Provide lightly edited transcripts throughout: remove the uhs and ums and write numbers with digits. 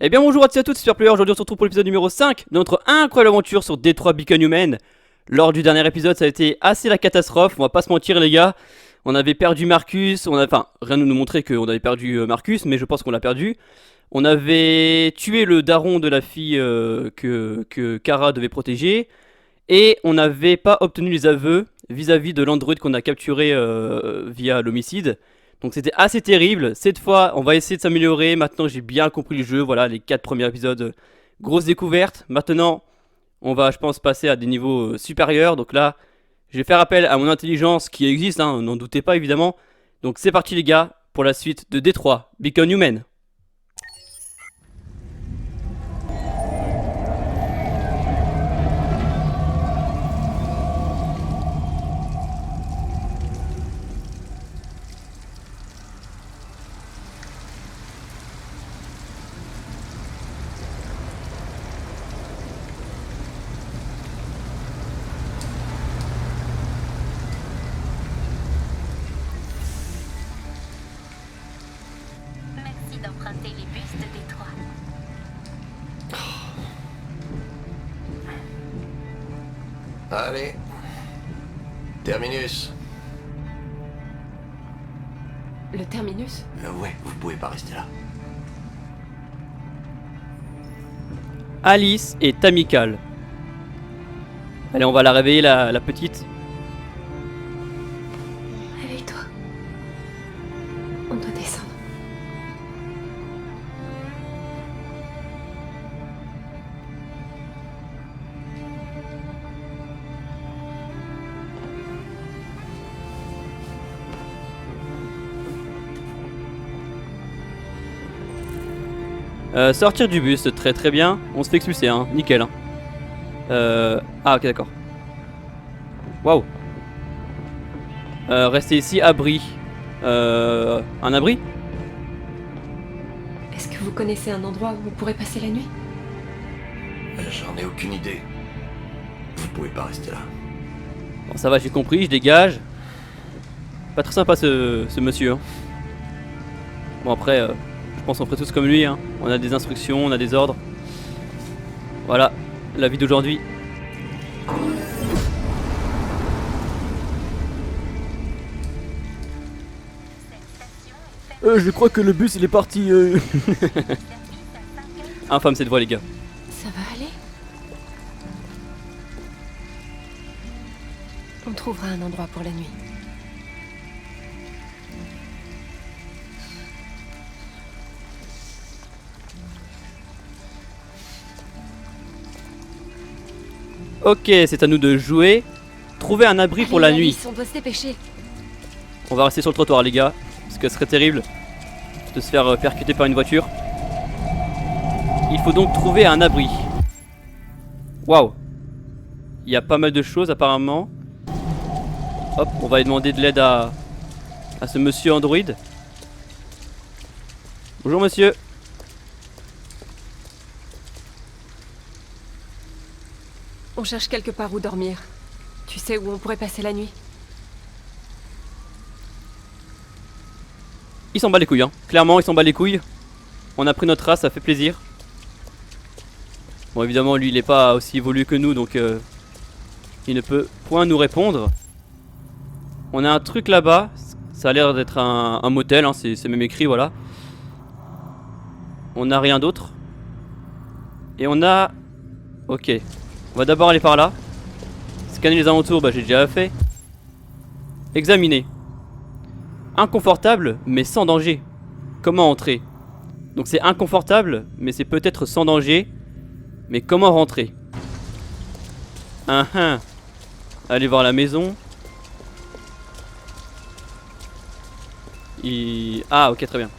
Eh bien bonjour à tous et à toutes, Super Player. Aujourd'hui on se retrouve pour l'épisode numéro 5 de notre incroyable aventure sur Détroit Become Human. Lors du dernier épisode ça a été assez la catastrophe, on va pas se mentir les gars. On avait perdu Marcus, enfin rien ne nous montrait qu'on avait perdu Marcus, mais je pense qu'on l'a perdu. On avait tué le daron de la fille que Kara devait protéger. Et on n'avait pas obtenu les aveux vis-à-vis de l'android qu'on a capturé via l'homicide. Donc c'était assez terrible. Cette fois, on va essayer de s'améliorer. Maintenant, j'ai bien compris le jeu. Voilà, les 4 premiers épisodes, grosse découverte. Maintenant, on va, je pense, passer à des niveaux supérieurs. Donc là, je vais faire appel à mon intelligence qui existe, hein, n'en doutez pas évidemment. Donc c'est parti les gars, pour la suite de Détroit Become Human. Merci d'emprunter les bus de Détroit. Allez. Terminus. Le terminus? Ouais, vous pouvez pas rester là. Alice est amicale. Allez, on va la réveiller la petite. Réveille-toi. On doit descendre. Sortir du bus, très très bien. On se fait expulser, hein, nickel. Hein. Ah ok d'accord. Waouh. Rester ici, abri. Un abri? Est-ce que vous connaissez un endroit où on pourrait passer la nuit? J'en ai aucune idée. Vous pouvez pas rester là. Bon ça va, j'ai compris, je dégage. Pas très sympa ce monsieur. Hein. Bon après, je pense qu'on ferait tous comme lui. Hein. On a des instructions, on a des ordres. Voilà, la vie d'aujourd'hui. Je crois que le bus il est parti. Infâme cette voix les gars. Ça va aller? On trouvera un endroit pour la nuit. Ok, c'est à nous de jouer. Trouver un abri pour la Allez, nuit. Alice, on doit se dépêcher. On va rester sur le trottoir les gars. Parce que ce serait terrible de se faire percuter par une voiture. Il faut donc trouver un abri. Waouh. Il y a pas mal de choses apparemment. Hop, on va aller demander de l'aide à ce monsieur Android. Bonjour monsieur. On cherche quelque part où dormir. Tu sais où on pourrait passer la nuit? Il s'en bat les couilles hein. Clairement il s'en bat les couilles. On a pris notre race, ça fait plaisir. Bon évidemment lui il est pas aussi évolué que nous donc il ne peut point nous répondre. On a un truc là-bas. Ça a l'air d'être un motel hein. C'est même écrit voilà. On n'a rien d'autre. Et on a... Ok. On va d'abord aller par là. Scanner les alentours, bah j'ai déjà fait. Examiner. Inconfortable, mais sans danger. Comment entrer? Donc c'est inconfortable, mais c'est peut-être sans danger. Mais comment rentrer? Allez voir la maison. Ah ok très bien.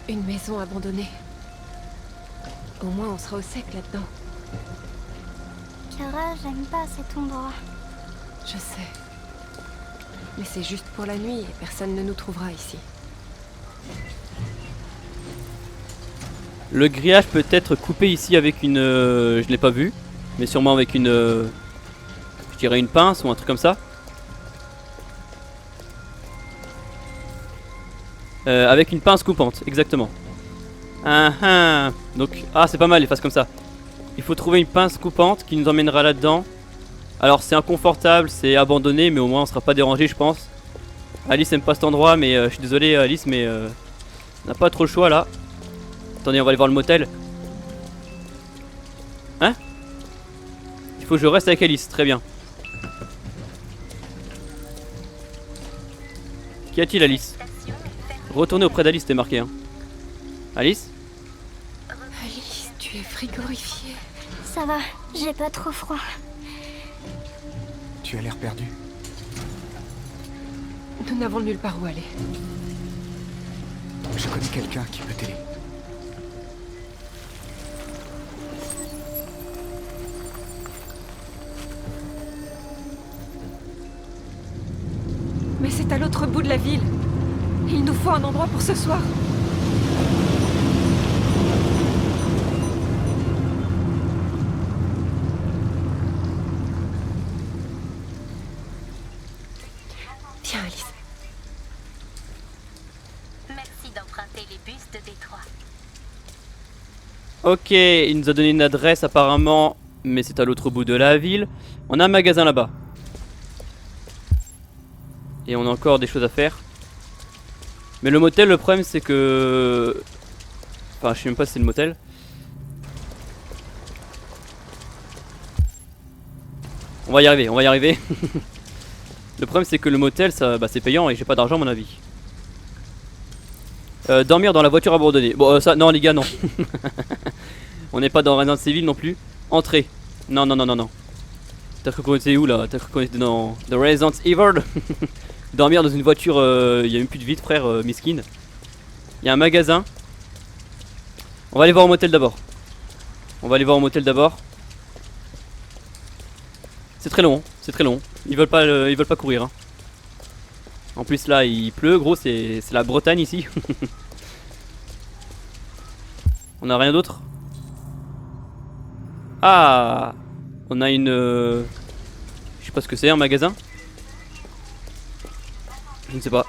Une maison abandonnée. Au moins on sera au sec là-dedans. Kara, j'aime pas cet endroit. Je sais. Mais c'est juste pour la nuit et personne ne nous trouvera ici. Le grillage peut être coupé ici avec une... je l'ai pas vu. Mais sûrement avec une... je dirais une pince ou un truc comme ça. Avec une pince coupante, exactement. Donc, ah, c'est pas mal les faces comme ça. Il faut trouver une pince coupante qui nous emmènera là-dedans. Alors, c'est inconfortable, c'est abandonné, mais au moins on sera pas dérangé, je pense. Alice aime pas cet endroit, mais je suis désolé, Alice, mais on n'a pas trop le choix là. Attendez, on va aller voir le motel. Hein? Il faut que je reste avec Alice, très bien. Qu'y a-t-il, Alice? Retournez auprès d'Alice, c'était marqué. Hein. Alice? Alice, tu es frigorifiée. Ça va, j'ai pas trop froid. Tu as l'air perdu. Nous n'avons nulle part où aller. Je connais quelqu'un qui peut t'aider. Mais c'est à l'autre bout de la ville. Il nous faut un endroit pour ce soir. Tiens, Alice. Merci d'emprunter les bus de Détroit. Ok, il nous a donné une adresse apparemment, mais c'est à l'autre bout de la ville. On a un magasin là-bas. Et on a encore des choses à faire. Mais le motel, le problème c'est que... Enfin, je sais même pas si c'est le motel. On va y arriver, on va y arriver. Le problème c'est que le motel, ça, bah, c'est payant et j'ai pas d'argent à mon avis. Dormir dans la voiture abandonnée. Bon, ça, non les gars, non. On n'est pas dans Resident Evil non plus. Entrer. Non, non, non, non, non. T'as cru qu'on était où là? T'as cru qu'on était dans The Resident Evil? Dormir dans une voiture, y a même plus de vitre, frère, miskin. Il y a un magasin. On va aller voir au motel d'abord. On va aller voir au motel d'abord. C'est très long, c'est très long. Ils veulent pas courir. Hein. En plus là, il pleut, gros, c'est la Bretagne ici. On a rien d'autre. Ah, on a une... Je sais pas ce que c'est, un magasin. Je ne sais pas.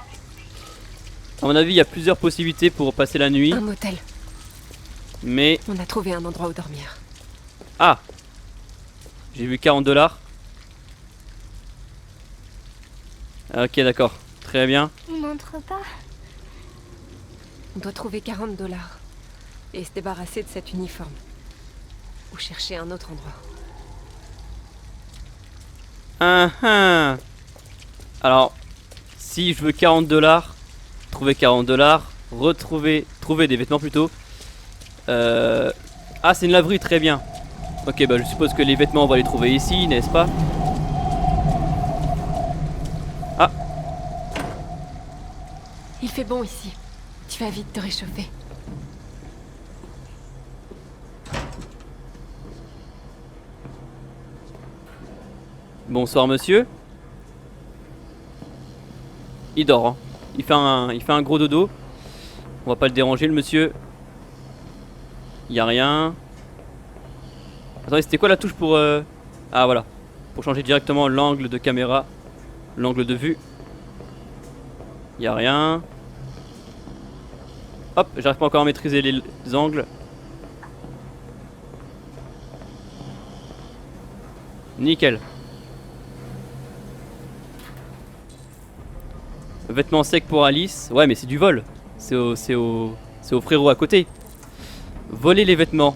À mon avis, il y a plusieurs possibilités pour passer la nuit. Un motel. Mais... On a trouvé un endroit où dormir. Ah, j'ai vu 40$. Ok, d'accord. Très bien. Montre pas. On doit trouver 40$ et se débarrasser de cet uniforme. Ou chercher un autre endroit. Alors, si je veux 40$, trouver 40$, trouver des vêtements plutôt. Ah, c'est une laverie, très bien. Ok, bah je suppose que les vêtements on va les trouver ici, n'est-ce pas? Ah, Il fait bon ici. Tu vas vite te réchauffer. bonsoir monsieur. Il dort, hein. Il fait un gros dodo. On va pas le déranger le monsieur. Y a rien. Attendez, c'était quoi la touche pour... Ah voilà. Pour changer directement l'angle de caméra. L'angle de vue. Y a rien. Hop, j'arrive pas encore à maîtriser les angles. Nickel. Vêtements secs pour Alice. Ouais, mais c'est du vol. C'est au frérot à côté. Voler les vêtements.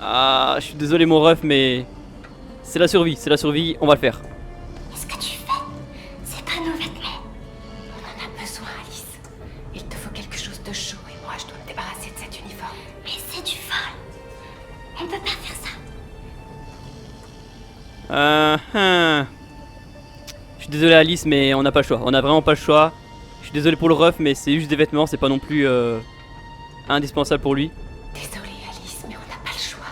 Ah, je suis désolé mon ref, mais c'est la survie, on va le faire. Qu'est-ce que tu fais? C'est pas nos vêtements. On en a besoin, Alice. Il te faut quelque chose de chaud et moi je dois me débarrasser de cet uniforme. Mais c'est du vol. On peut pas faire ça. Je suis désolé Alice, mais on n'a pas le choix. On a vraiment pas le choix. Je suis désolé pour le ref, mais c'est juste des vêtements, c'est pas non plus indispensable pour lui. Désolée, Alice, mais on n'a pas le choix.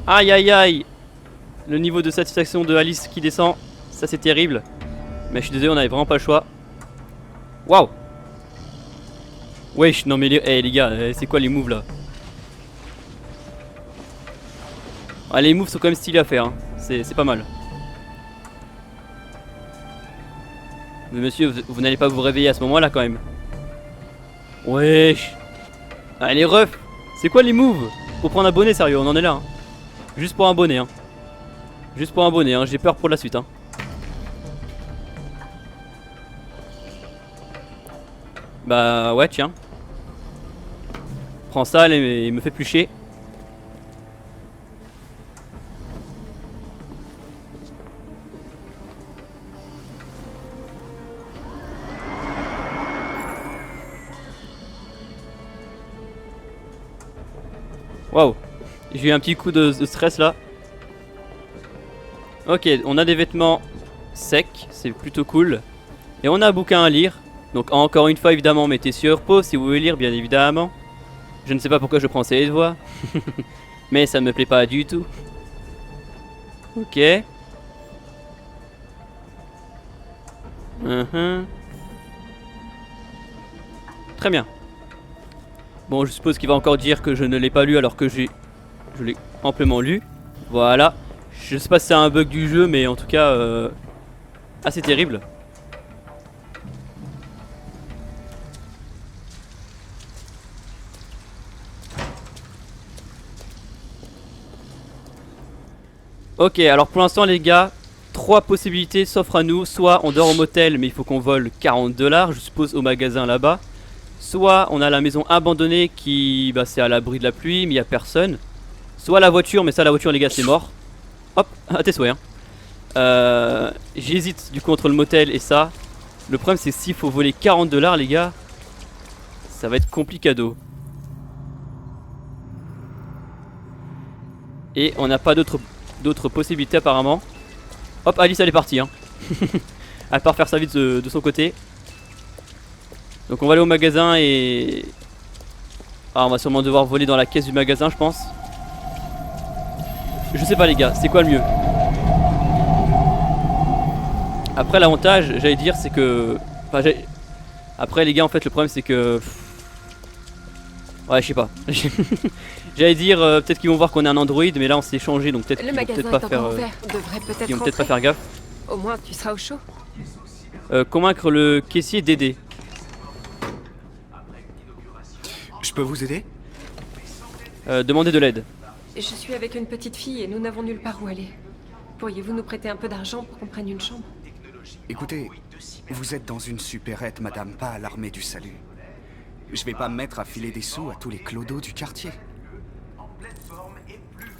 Aïe aïe aïe. Le niveau de satisfaction de Alice qui descend, ça c'est terrible. Mais je suis désolé, on avait vraiment pas le choix. Waouh. Wesh, non mais les gars, c'est quoi les moves là? Ah, les moves sont quand même stylés à faire, hein. C'est pas mal. Mais monsieur, vous n'allez pas vous réveiller à ce moment là quand même. Wesh. Ah, les refs. C'est quoi les moves? Faut prendre un bonnet, sérieux, on en est là, hein. Juste pour un bonnet, hein. Juste pour un bonnet, hein. J'ai peur pour la suite, hein. Bah ouais, tiens. Prends ça, il me fait plus chier. Waouh, j'ai eu un petit coup de stress là. Ok, on a des vêtements secs, c'est plutôt cool. Et on a un bouquin à lire. Donc encore une fois évidemment, mettez sur pause si vous voulez lire, bien évidemment. Je ne sais pas pourquoi je prends ces voix. Mais ça me plaît pas du tout. Ok. Très bien. Bon, je suppose qu'il va encore dire que je ne l'ai pas lu alors que je l'ai amplement lu. Voilà. Je sais pas si c'est un bug du jeu, mais en tout cas, assez terrible. Ok, alors pour l'instant les gars, 3 possibilités s'offrent à nous. Soit on dort au motel mais il faut qu'on vole 40 $, je suppose au magasin là-bas. Soit on a la maison abandonnée qui, bah, c'est à l'abri de la pluie mais il n'y a personne. Soit la voiture, mais ça la voiture les gars c'est mort. Hop, à tes souhaits, hein. J'hésite du coup entre le motel et ça. Le problème c'est s'il faut voler 40 $ les gars, ça va être complicado. Et on n'a pas d'autres possibilités apparemment. Hop, Alice elle est partie, hein. Elle part faire sa vie de son côté. Donc on va aller au magasin et... Ah, on va sûrement devoir voler dans la caisse du magasin je pense. Je sais pas les gars, c'est quoi le mieux? Après l'avantage, j'allais dire c'est que... Enfin, après les gars en fait le problème c'est que... Ouais, je sais pas. J'allais dire peut-être qu'ils vont voir qu'on est un Android, mais là on s'est changé donc peut-être qu'ils vont peut-être pas faire. Ils vont peut-être pas faire gaffe. Au moins tu seras au chaud. Convaincre le caissier d'aider. Je peux vous aider? Demander de l'aide. Je suis avec une petite fille et nous n'avons nulle part où aller. Pourriez-vous nous prêter un peu d'argent pour qu'on prenne une chambre? Écoutez, vous êtes dans une supérette, madame, pas à l'armée du salut. Je vais pas me mettre à filer des sous à tous les clodos du quartier.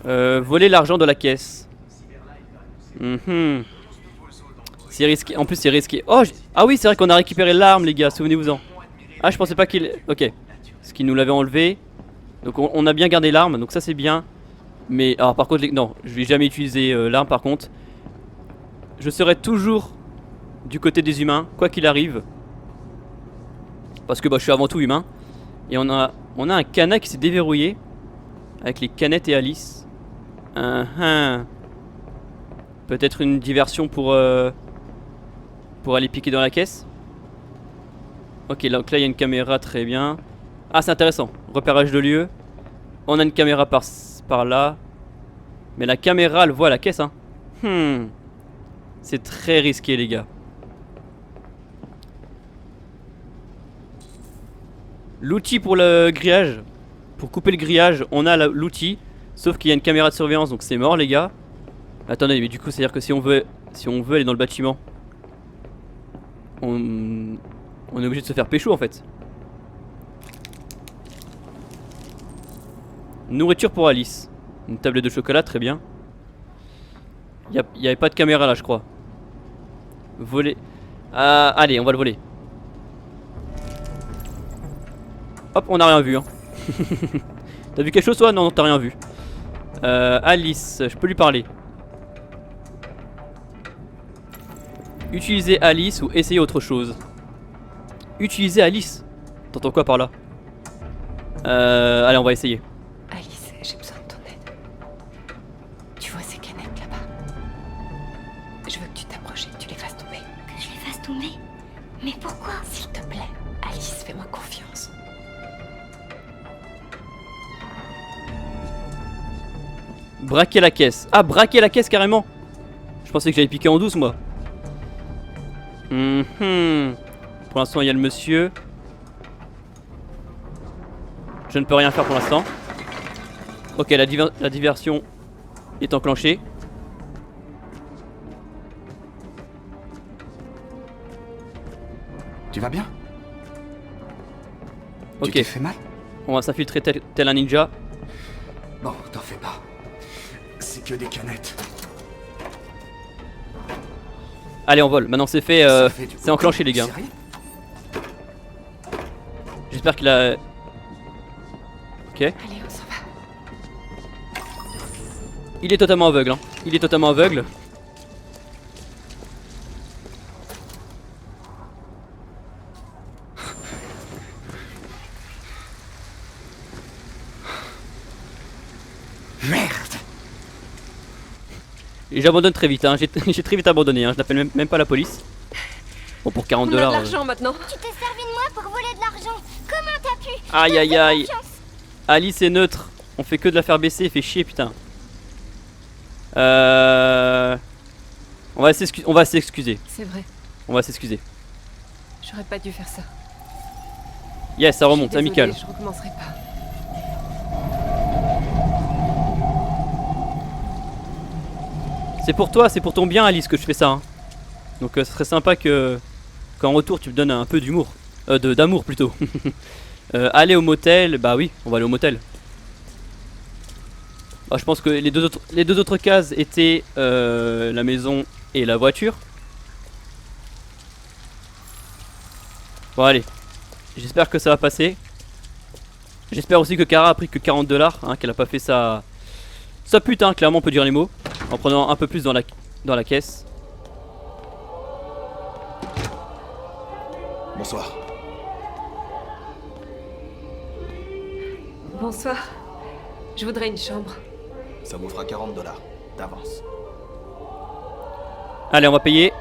Voler l'argent de la caisse. C'est risqué. En plus c'est risqué. Oh, ah oui c'est vrai qu'on a récupéré l'arme les gars, souvenez-vous-en. Ah je pensais pas qu'il... Ok. Parce qu'il nous l'avait enlevé. Donc on a bien gardé l'arme, donc ça c'est bien. Mais alors par contre, non, je vais jamais utiliser l'arme par contre. Je serai toujours du côté des humains, quoi qu'il arrive. Parce que bah, je suis avant tout humain. Et on a un canard qui s'est déverrouillé. Avec les canettes et Alice. Peut-être une diversion pour aller piquer dans la caisse. Ok, donc là il y a une caméra, très bien. Ah c'est intéressant, repérage de lieu. On a une caméra par là. Mais la caméra elle voit la caisse hein. C'est très risqué les gars. L'outil pour le grillage. Pour couper le grillage on a l'outil. Sauf qu'il y a une caméra de surveillance donc c'est mort les gars. Attendez mais du coup c'est à dire que si on veut aller dans le bâtiment, on est obligé de se faire pécho en fait. Nourriture pour Alice. Une tablette de chocolat, très bien. Il n'y avait pas de caméra là je crois. Voler. Allez on va le voler. Hop on n'a rien vu hein. T'as vu quelque chose toi? Non t'as rien vu. Alice, je peux lui parler. Utiliser Alice ou essayer autre chose. Utiliser Alice. T'entends quoi par là? Allez on va essayer. Alice, j'ai besoin de ton aide. Tu vois ces canettes là-bas? Je veux que tu t'approches et que tu les fasses tomber. Que je les fasse tomber? Mais pourquoi? S'il te plaît, Alice, fais-moi confiance. Braquer la caisse. Ah, braquer la caisse carrément. Je pensais que j'allais piquer en douce moi. Pour l'instant il y a le monsieur. Je ne peux rien faire pour l'instant. Ok, la diversion est enclenchée. Tu vas bien? Ok. Tu t'es fait mal? On va s'infiltrer tel un ninja. Bon, t'en fais pas. C'est que des canettes. Allez, on vole. Maintenant c'est fait. Ça fait du C'est enclenché les gars. Sérieux? J'espère qu'il a... Ok. Allez, on s'en va. Il est totalement aveugle. Hein. Il est totalement aveugle. Merde! Et j'abandonne très vite. Hein. J'ai très vite abandonné. Hein. Je n'appelle même pas la police. Bon, pour 40 On a de dollars. l'argent maintenant. Tu t'es servi de moi pour voler de l'argent. Comment t'as pu? Aïe aïe aïe. Confiance. Alice est neutre. On fait que de la faire baisser. Fait chier, putain. On va s'excuser. C'est vrai, On va s'excuser. j'aurais pas dû faire ça. Yes, ça remonte. Je suis désolée, Amical. Je recommencerai pas. C'est pour toi, c'est pour ton bien, Alice, que je fais ça. Hein. Donc, ce serait sympa que qu'en retour tu me donnes un peu d'humour, d'amour plutôt. Aller au motel, bah oui, on va aller au motel. Bah, je pense que les deux autres cases étaient la maison et la voiture. Bon allez, j'espère que ça va passer. J'espère aussi que Kara a pris que 40 dollars, hein, qu'elle a pas fait sa pute, hein, clairement on peut dire les mots. En prenant un peu plus dans la caisse. Bonsoir. Bonsoir. Je voudrais une chambre. Ça vous fera 40 dollars d'avance. Allez, on va payer.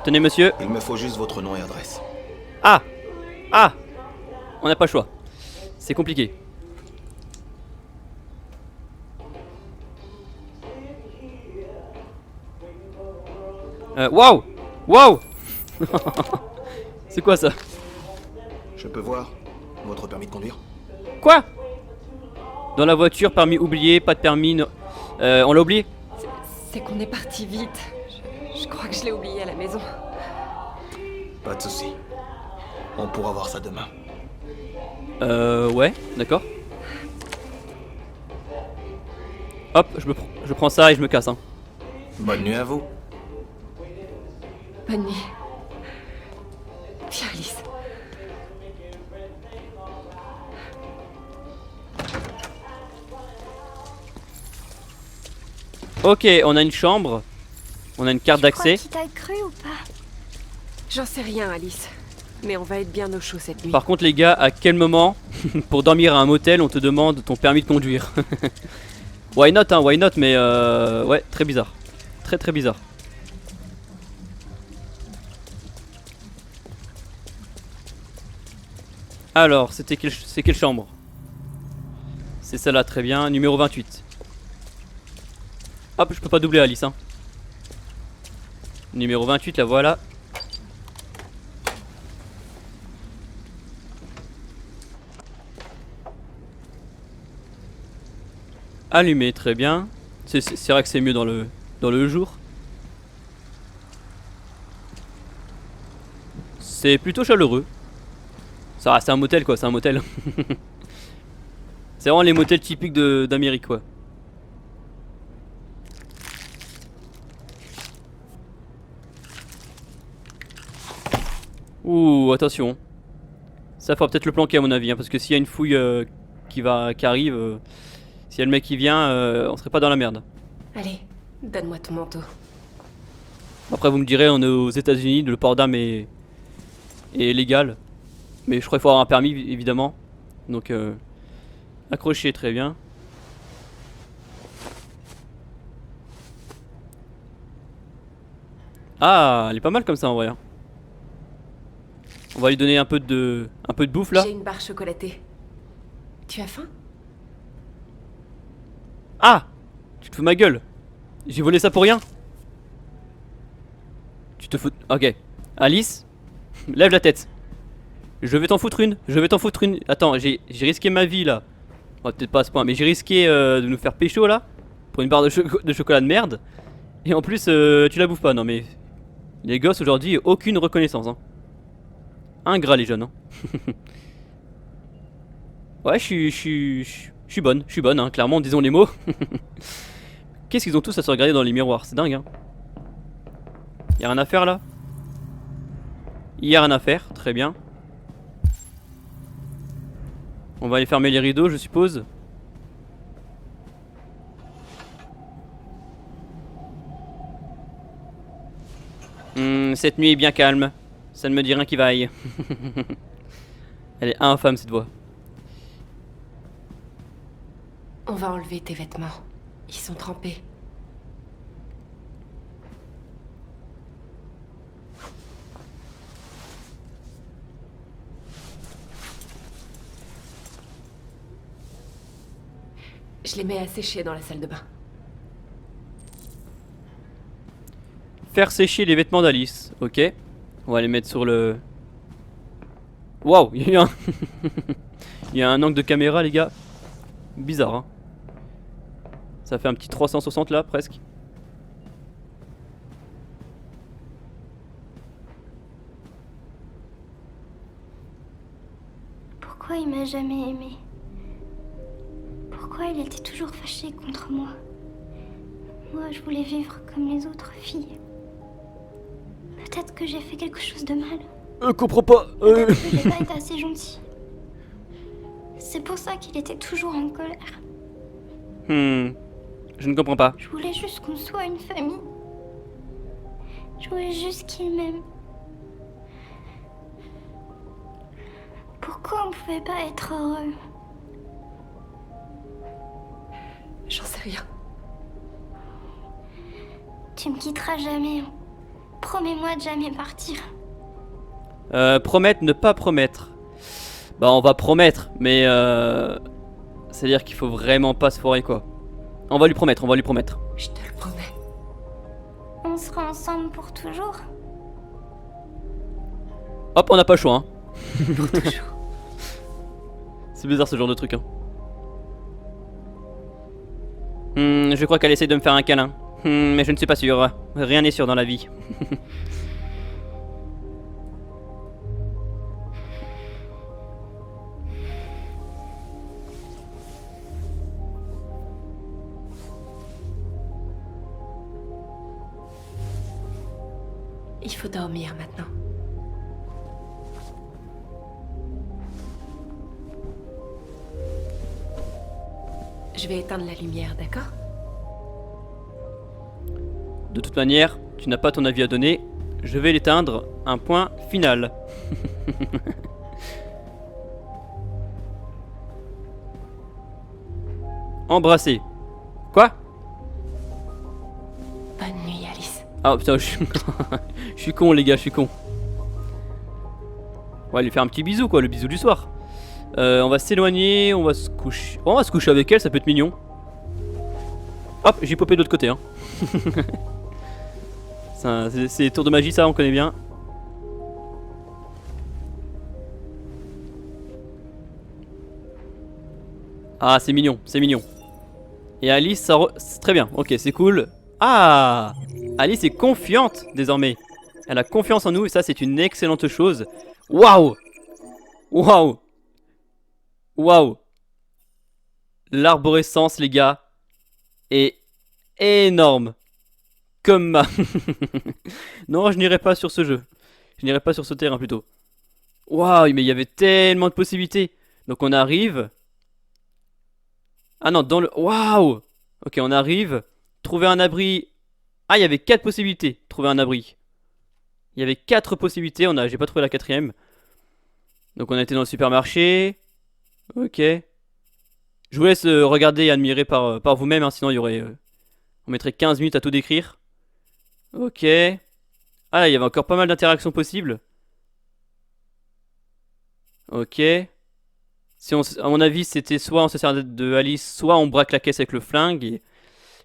Tenez monsieur. Il me faut juste votre nom et adresse. Ah! Ah! On n'a pas le choix. C'est compliqué. Waouh! Waouh! C'est quoi ça? Je peux voir votre permis de conduire? Quoi? Dans la voiture, permis oublié, pas de permis. On l'a oublié? C'est qu'on est parti vite. Je crois que je l'ai oublié à la maison. Pas de souci. On pourra voir ça demain. Ouais, d'accord. Hop, je prends ça et je me casse. Hein. Bonne nuit à vous. Bonne nuit. Viens, Alice. Ok, on a une chambre. On a une carte d'accès. Tu t'a cru ou pas? J'en sais rien, Alice. Mais on va être bien au chaud cette nuit. Par contre les gars, à quel moment, pour dormir à un motel, on te demande ton permis de conduire? Why not, hein, why not, mais ouais, très bizarre. Très très bizarre. Alors, c'est quelle chambre? C'est celle-là, très bien, numéro 28. Hop, je peux pas doubler Alice, hein. Numéro 28, la voilà. Allumé, très bien. C'est vrai que c'est mieux dans le jour. C'est plutôt chaleureux. Ça reste un motel quoi, c'est un motel. C'est vraiment les motels typiques d'Amérique quoi. Ouh, attention. Ça fera peut-être le planquer à mon avis, hein, parce que s'il y a une fouille qui arrive, s'il y a le mec qui vient, on serait pas dans la merde. Allez, donne-moi ton manteau. Après vous me direz, on est aux États-Unis, le port d'armes est légal. Mais je crois qu'il faut avoir un permis évidemment. Donc accroché, très bien. Ah, elle est pas mal comme ça en vrai. Hein. On va lui donner un peu de bouffe là. J'ai une barre chocolatée. Tu as faim? Ah, Tu te fous de ma gueule? J'ai volé ça pour rien? Tu te fous... Ok. Alice, lève la tête. Je vais t'en foutre une. Je vais t'en foutre une. Attends, j'ai risqué ma vie là. Bon, peut-être pas à ce point, mais j'ai risqué de nous faire pécho là. Pour une barre de chocolat de merde. Et en plus, tu la bouffes pas. Non mais... Les gosses aujourd'hui, aucune reconnaissance. Hein. Ingrat les jeunes. Hein. Ouais, je suis bonne, hein, clairement, disons les mots. Qu'est-ce qu'ils ont tous à se regarder dans les miroirs? C'est dingue, hein. Y'a rien à faire là? Y'a rien à faire, très bien. On va aller fermer les rideaux, je suppose. Cette nuit est bien calme. Ça ne me dit rien qui vaille. Elle est infâme cette voix. On va enlever tes vêtements. Ils sont trempés. Je les mets à sécher dans la salle de bain. Faire sécher les vêtements d'Alice. Ok. On va les mettre sur le... Waouh, il y a eu un... il y a un angle de caméra les gars. Bizarre hein. Ça fait un petit 360 là presque. Pourquoi il m'a jamais aimé? Pourquoi il était toujours fâché contre moi? Moi, je voulais vivre comme les autres filles. Peut-être que j'ai fait quelque chose de mal. Comprends pas. Peut-être que j'ai pas été assez gentille. C'est pour ça qu'il était toujours en colère. Je ne comprends pas. Je voulais juste qu'on soit une famille. Je voulais juste qu'il m'aime. Pourquoi on pouvait pas être heureux? J'en sais rien. Tu me quitteras jamais. Hein. Promets-moi de jamais partir. Promettre, ne pas promettre. Bah on va promettre, mais c'est-à-dire qu'il faut vraiment pas se foirer quoi. On va lui promettre, on va lui promettre. Je te le promets. On sera ensemble pour toujours. Hop, on n'a pas le choix hein. Pour toujours. C'est bizarre ce genre de truc hein. Je crois qu'elle essaie de me faire un câlin. Mais je ne suis pas sûr. Rien n'est sûr dans la vie. Il faut dormir maintenant. Je vais éteindre la lumière, d'accord? De toute manière, tu n'as pas ton avis à donner. Je vais l'éteindre. Un point final. Embrasser. Quoi? Bonne nuit, Alice. Ah putain, je suis con les gars, je suis con. On va lui faire un petit bisou quoi, le bisou du soir. On va s'éloigner, on va se coucher. On va se coucher avec elle, ça peut être mignon. Hop, j'ai popé de l'autre côté hein. C'est les tours de magie ça, on connaît bien. Ah c'est mignon, c'est mignon. Et Alice, c'est très bien, ok c'est cool. Ah, Alice est confiante désormais. Elle a confiance en nous et ça c'est une excellente chose. Waouh. Waouh. Waouh. L'arborescence les gars est énorme. Comme ma... Non je n'irai pas sur ce jeu. Je n'irai pas sur ce terrain plutôt. Waouh mais il y avait tellement de possibilités. Donc on arrive. Ah non dans le... Waouh. Ok on arrive. Trouver un abri. Ah il y avait 4 possibilités. Trouver un abri. Il y avait 4 possibilités. J'ai pas trouvé la 4ème. Donc on a été dans le supermarché. Ok. Je vous laisse regarder et admirer par vous-même. Hein, sinon il y aurait... on mettrait 15 minutes à tout décrire. Ok. Ah là il y avait encore pas mal d'interactions possibles. Ok. Si on, à mon avis c'était soit on se sert de Alice, soit on braque la caisse avec le flingue.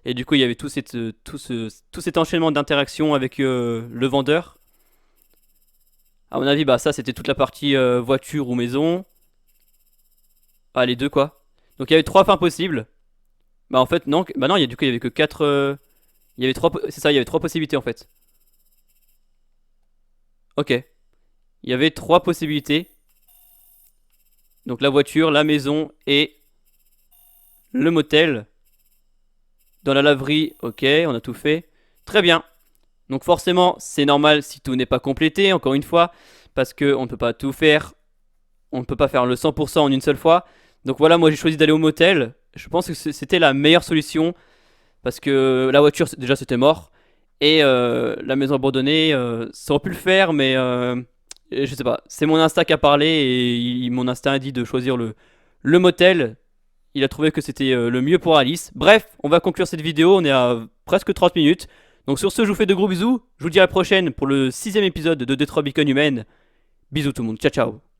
Et Et du coup, il y avait tout cet enchaînement d'interactions avec le vendeur. À mon avis, bah ça c'était toute la partie voiture ou maison. Ah, les deux quoi. Donc il y avait 3 fins possibles. Bah en fait non, bah non, il y avait que 4. Il y avait 3, c'est ça, il y avait 3 possibilités en fait. Ok. Il y avait 3 possibilités. Donc la voiture, la maison et le motel. Dans la laverie, ok, on a tout fait. Très bien. Donc forcément, c'est normal si tout n'est pas complété, encore une fois, parce qu'on ne peut pas tout faire. On ne peut pas faire le 100% en une seule fois. Donc voilà, moi j'ai choisi d'aller au motel. Je pense que c'était la meilleure solution. Parce que la voiture, déjà c'était mort. Et la maison abandonnée, ça aurait pu le faire, mais je sais pas. C'est mon instinct qui a parlé et mon instinct a dit de choisir le motel. Il a trouvé que c'était le mieux pour Alice. Bref, on va conclure cette vidéo. On est à presque 30 minutes. Donc sur ce, je vous fais de gros bisous. Je vous dis à la prochaine pour le 6ème épisode de Detroit Become Human. Bisous tout le monde. Ciao ciao.